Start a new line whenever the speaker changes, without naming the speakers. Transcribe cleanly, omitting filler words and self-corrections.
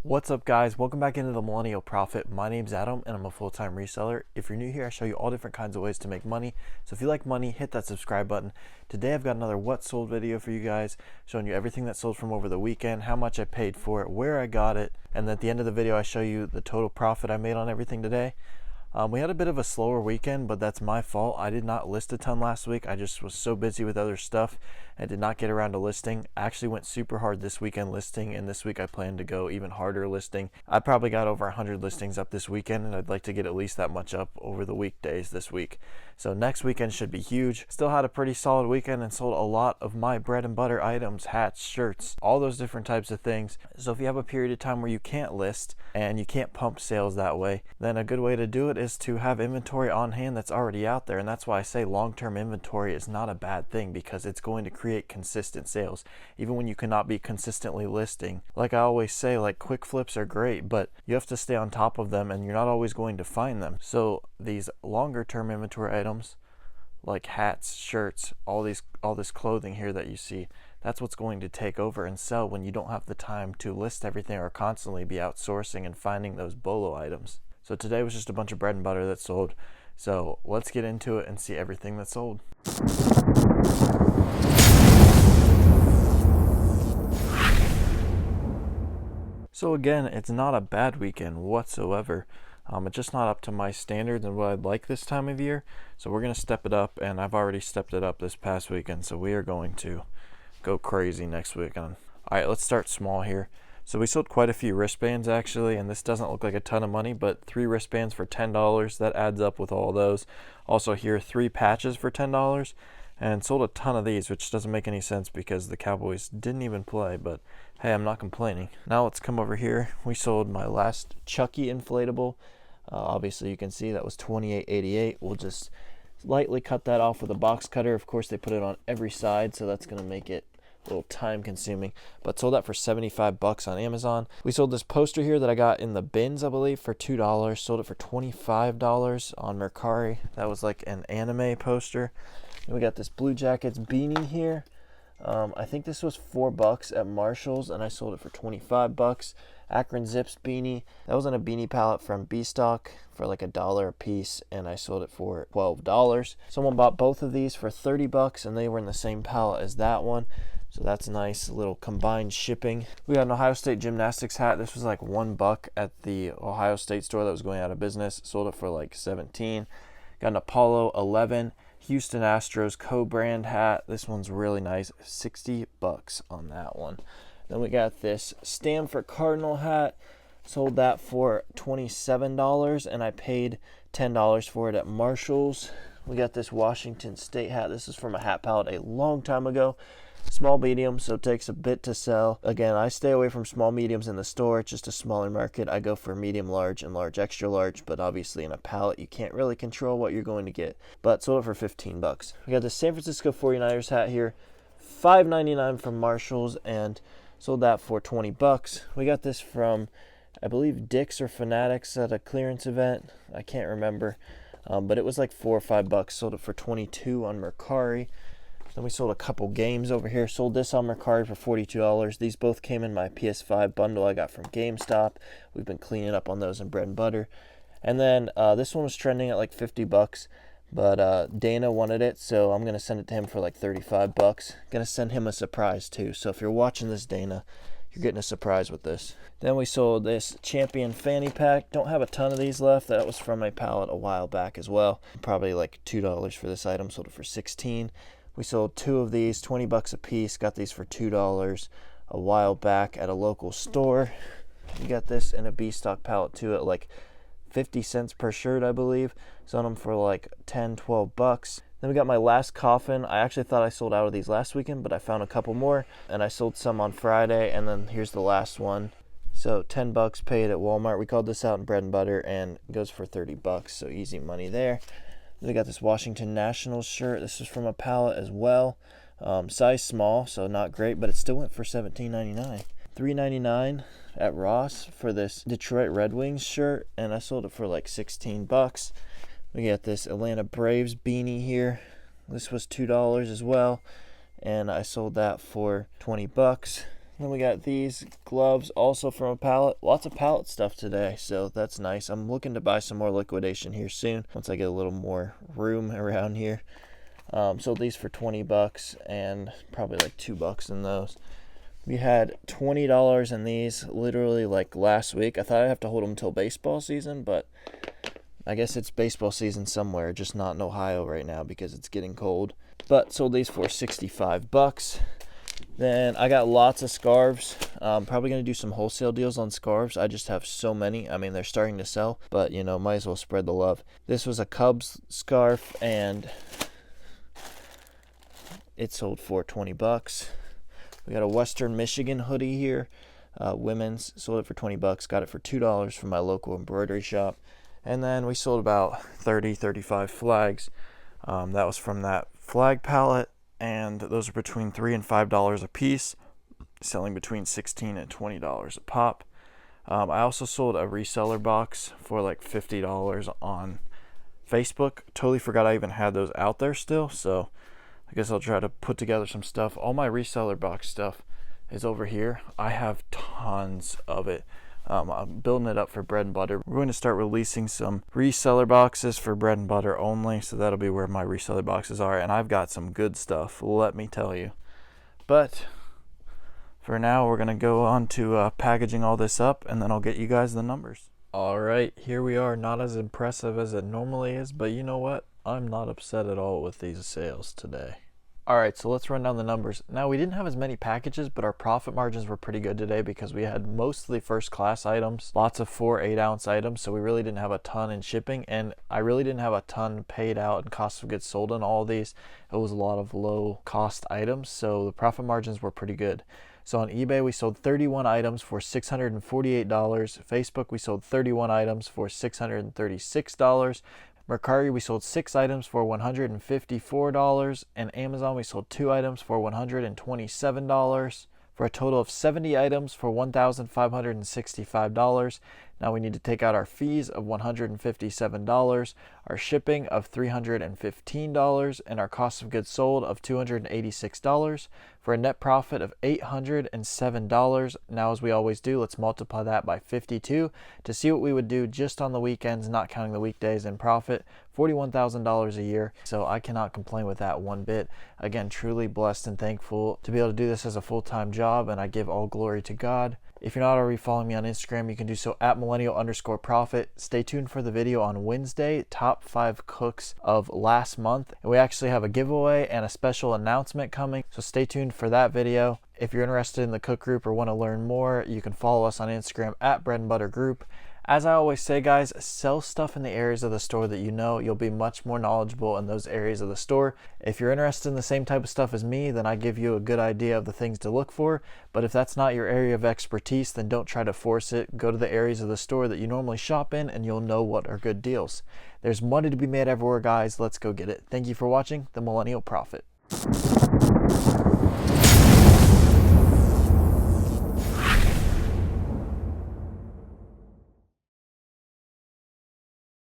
What's up, guys? Welcome back into the Millennial Profit. My name's Adam and I'm a full-time reseller. If you're new here, I show you all different kinds of ways to make money. So if you like money, hit that subscribe button. Today I've got another what sold video for you guys, showing you everything that sold from over the weekend, how much I paid for it, where I got it, and at the end of the video I show you the total profit I made on everything today. We had a bit of a slower weekend, but that's my fault. I did not list a ton last week. I just was so busy with other stuff and did not get around to listing. I actually went super hard this weekend listing, and this week I plan to go even harder listing. I probably got over 100 listings up this weekend, and I'd like to get at least that much up over the weekdays this week. So next weekend should be huge. Still had a pretty solid weekend and sold a lot of my bread and butter items, hats, shirts, all those different types of things. So if you have a period of time where you can't list and you can't pump sales that way, then a good way to do it is to have inventory on hand that's already out there. And that's why I say long-term inventory is not a bad thing, because it's going to create consistent sales even when you cannot be consistently listing. Like I always say, like, quick flips are great, but you have to stay on top of them and you're not always going to find them. So these longer term inventory items like hats, shirts, all this clothing here that you see, that's what's going to take over and sell when you don't have the time to list everything or constantly be outsourcing and finding those BOLO items. So today was just a bunch of bread and butter that sold. So let's get into it and see everything that sold. So again, it's not a bad weekend whatsoever. It's just not up to my standards and what I'd like this time of year. So we're going to step it up, and I've already stepped it up this past weekend. So we are going to go crazy next weekend. All right, let's start small here. So we sold quite a few wristbands actually, and this doesn't look like a ton of money, but 3 wristbands for $10, that adds up with all those. Also here, 3 patches for $10, and sold a ton of these, which doesn't make any sense because the Cowboys didn't even play, but hey, I'm not complaining. Now let's come over here. We sold my last Chucky inflatable. Obviously you can see that was $28.88. We'll just lightly cut that off with a box cutter. Of course they put it on every side, so that's going to make it a little time consuming, but sold that for $75 on Amazon. We sold this poster here that I got in the bins, I believe, for $2. Sold it for $25 on Mercari. That was like an anime poster. And we got this Blue Jackets beanie here. I think this was $4 at Marshall's, and I sold it for $25. Akron Zips beanie. That was on a beanie pallet from B-Stock for like $1 a piece, and I sold it for $12. Someone bought both of these for $30, and they were in the same pallet as that one. So that's nice, little combined shipping. We got an Ohio State gymnastics hat. This was like $1 at the Ohio State store that was going out of business. Sold it for like $17. Got an Apollo 11 Houston Astros co-brand hat. This one's really nice, $60 on that one. Then we got this Stanford Cardinal hat. Sold that for $27, and I paid $10 for it at Marshall's. We got this Washington State hat. This is from a hat pallet a long time ago. Small medium, so it takes a bit to sell. Again, I stay away from small mediums in the store. It's just a smaller market. I go for medium large and large extra large, but obviously in a pallet you can't really control what you're going to get. But sold it for $15. We got the San Francisco 49ers hat here, $5.99 from Marshall's, and sold that for $20. We got this from, I believe, Dick's or Fanatics at a clearance event. I can't remember, but it was like $4 or $5. Sold it for $22 on Mercari. Then we sold a couple games over here. Sold this on Mercari for $42. These both came in my PS5 bundle I got from GameStop. We've been cleaning up on those in bread and butter. And then this one was trending at like $50, but Dana wanted it, so I'm going to send it to him for like $35. Going to send him a surprise too. So if you're watching this, Dana, you're getting a surprise with this. Then we sold this Champion fanny pack. Don't have a ton of these left. That was from my pallet a while back as well. Probably like $2 for this item. Sold it for $16. We sold 2 of these, $20 a piece. Got these for $2 a while back at a local store. We got this in a B-Stock pallet too at like 50 cents per shirt, I believe. Sold them for like $10, $12. Then we got my last coffin. I actually thought I sold out of these last weekend, but I found a couple more, and I sold some on Friday, and then here's the last one. So $10 paid at Walmart. We called this out in bread and butter, and it goes for $30, so easy money there. We got this Washington Nationals shirt. This is from a pallet as well. Size small, so not great, but it still went for $17.99. $3.99 at Ross for this Detroit Red Wings shirt, and I sold it for like $16. We got this Atlanta Braves beanie here. This was $2 as well, and I sold that for $20. Then we got these gloves also from a pallet. Lots of pallet stuff today, so that's nice. I'm looking to buy some more liquidation here soon once I get a little more room around here. Sold these for $20 and probably like $2 in those. We had $20 in these literally like last week. I thought I'd have to hold them until baseball season, but I guess it's baseball season somewhere, just not in Ohio right now because it's getting cold. But sold these for $65. Then I got lots of scarves. Probably going to do some wholesale deals on scarves. I just have so many. I mean, they're starting to sell, but you know, might as well spread the love. This was a Cubs scarf and it sold for $20. We got a Western Michigan hoodie here. Women's, sold it for $20. Got it for $2 from my local embroidery shop. And then we sold about 35 flags. That was from that flag pallet. And those are between $3 and $5 a piece, selling between $16 and $20 a pop. I also sold a reseller box for like $50 on Facebook. Totally forgot I even had those out there still, so I guess I'll try to put together some stuff. All my reseller box stuff is over here. I have tons of it. I'm building it up for bread and butter. We're going to start releasing some reseller boxes for bread and butter only, so that'll be where my reseller boxes are, and I've got some good stuff, let me tell you. But for now, we're going to go on to packaging all this up, and then I'll get you guys the numbers. All right, here we are. Not as impressive as it normally is, but you know what? I'm not upset at all with these sales today. All right, so let's run down the numbers. Now, we didn't have as many packages, but our profit margins were pretty good today because we had mostly first class items, lots of 4 8-ounce items, so we really didn't have a ton in shipping, and I really didn't have a ton paid out in cost of goods sold on all of these. It was a lot of low cost items, so the profit margins were pretty good. So on eBay, we sold 31 items for $648. Facebook, we sold 31 items for $636. Mercari, we sold 6 items for $154, and Amazon, we sold 2 items for $127, for a total of 70 items for $1,565. Now we need to take out our fees of $157, our shipping of $315, and our cost of goods sold of $286, for a net profit of $807. Now, as we always do, let's multiply that by 52 to see what we would do just on the weekends, not counting the weekdays, in profit. $41,000 a year. So I cannot complain with that one bit. Again, truly blessed and thankful to be able to do this as a full-time job, and I give all glory to God. If you're not already following me on Instagram, you can do so at millennial_profit. Stay tuned for the video on Wednesday, top 5 cooks of last month. And we actually have a giveaway and a special announcement coming, so stay tuned for that video. If you're interested in the cook group or want to learn more, you can follow us on Instagram at Bread and Butter Group. As I always say, guys, sell stuff in the areas of the store that you know. You'll be much more knowledgeable in those areas of the store. If you're interested in the same type of stuff as me, then I give you a good idea of the things to look for. But if that's not your area of expertise, then don't try to force it. Go to the areas of the store that you normally shop in, and you'll know what are good deals. There's money to be made everywhere, guys. Let's go get it. Thank you for watching The Millennial Prophet.